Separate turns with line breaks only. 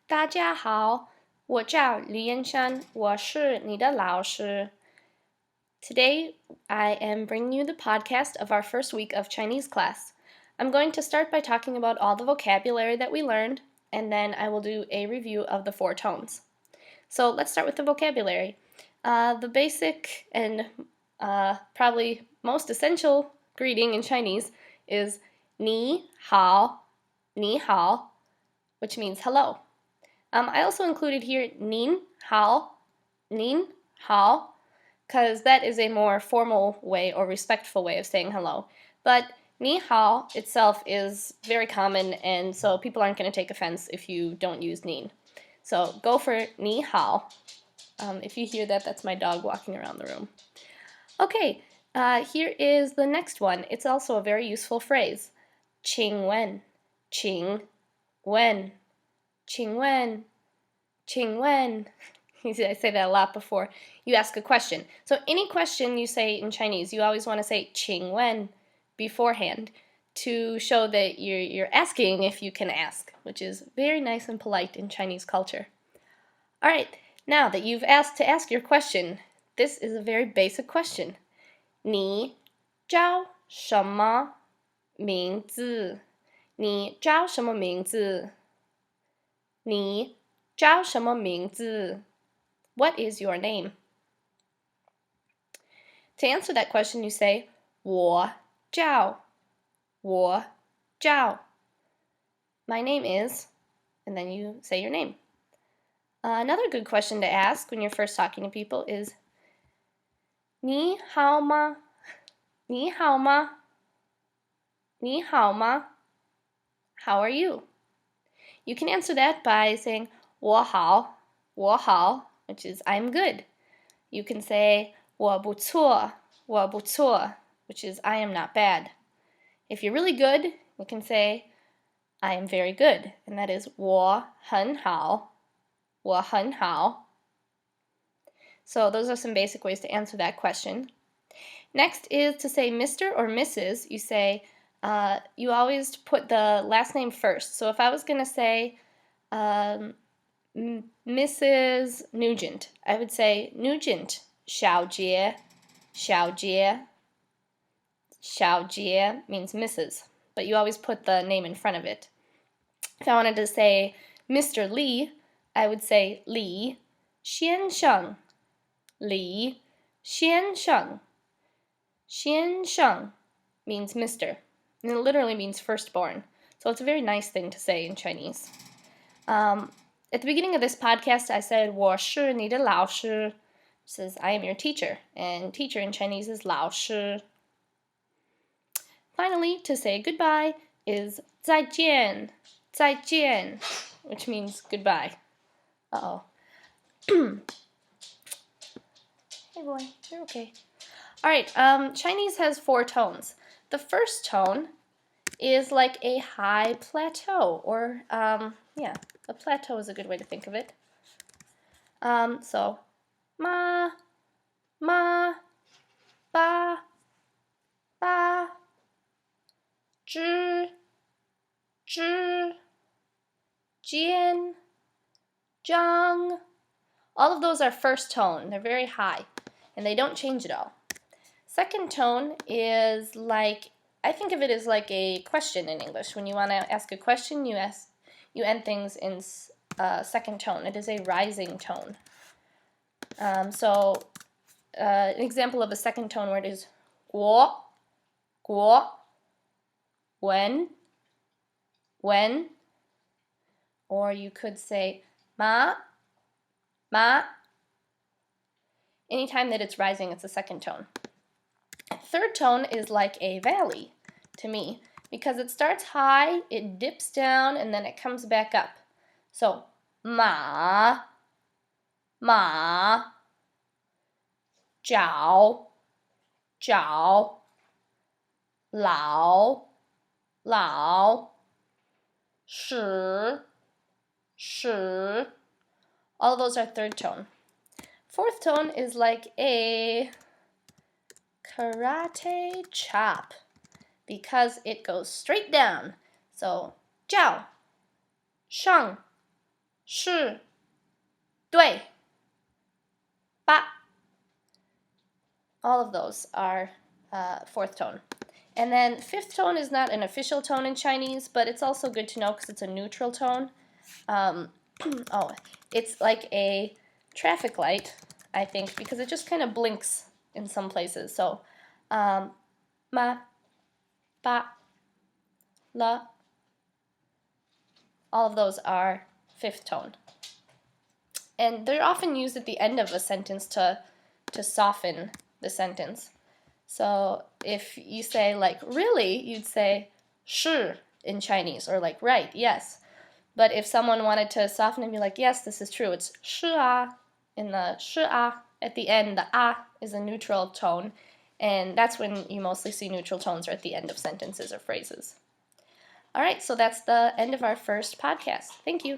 大家好，我叫李彦山，我是你的老师。Today, I am bringing you the podcast of our first week of Chinese class. I'm going to start by talking about all the vocabulary that we learned, and then I will do a review of the four tones. So let's start with the vocabulary. The basic and probably most essential greeting in Chinese is ni hao, which means hello. I also included here nin hao, because that is a more formal way or respectful way of saying hello. But ni hao itself is very common, and so people aren't going to take offense if you don't use nin. So go for ni hao. If you hear that, that's my dog walking around the room. Okay, here is the next one. It's also a very useful phrase. Qing wen, qing wen. Qing wen, qing wen. I say that a lot before you ask a question. So any question you say in Chinese, you always want to say qing wen beforehand to show that you're asking if you can ask, which is very nice and polite in Chinese culture. All right, now that you've asked to ask your question, this is a very basic question. 你叫什么名字？你叫什么名字？你叫什么名字？ What is your name? To answer that question, you say 我叫 My name is, and then you say your name. Another good question to ask when you're first talking to people is 你好吗？你好吗？你好吗？ How are you? You can answer that by saying 我好 which is I'm good. You can say 我不错 which is I am not bad. If you're really good, you can say I am very good, and that is 我很好 So those are some basic ways to answer that question. Next is to say Mr. or Mrs. You say, you always put the last name first. So if I was going to say Mrs. Nugent, I would say Nugent, 小姐 means Mrs., but you always put the name in front of it. If I wanted to say Mr. Li, I would say Li 先生 Li 先生 means Mr., and it literally means firstborn. So it's a very nice thing to say in Chinese. At the beginning of this podcast, I said 我是你的老师, says I am your teacher, and teacher in Chinese is 老师. Finally, to say goodbye is 再见, which means goodbye. Uh-oh. Hey boy, you're okay. All right, Chinese has four tones. The first tone is like a high plateau, or a plateau is a good way to think of it. So, ma, ba, zhi, jian, zhang. All of those are first tone. They're very high, and they don't change at all. Second tone is like, I think of it as like a question in English. When you want to ask a question, you end things in second tone. It is a rising tone. So an example of a second tone word is 国 when, or you could say 妈 Anytime that it's rising, it's a second tone. Third tone is like a valley to me because it starts high, it dips down, and then it comes back up. So, ma, jiao, lao, shi. All of those are third tone. Fourth tone is like a karate chop because it goes straight down. So, jiao, shang, 是对吧 all of those are fourth tone. And then fifth tone is not an official tone in Chinese, but it's also good to know because it's a neutral tone. Oh, it's like a traffic light, I think, because it just kind of blinks in some places. So, ma, ba, la, all of those are fifth tone. And they're often used at the end of a sentence to soften the sentence. So if you say like really, you'd say 是 in Chinese, or like right, yes. But if someone wanted to soften and be like, yes, this is true, it's 是啊 in the 是啊 at the end. The a is a neutral tone, and that's when you mostly see neutral tones are at the end of sentences or phrases. All right, so that's the end of our first podcast. Thank you.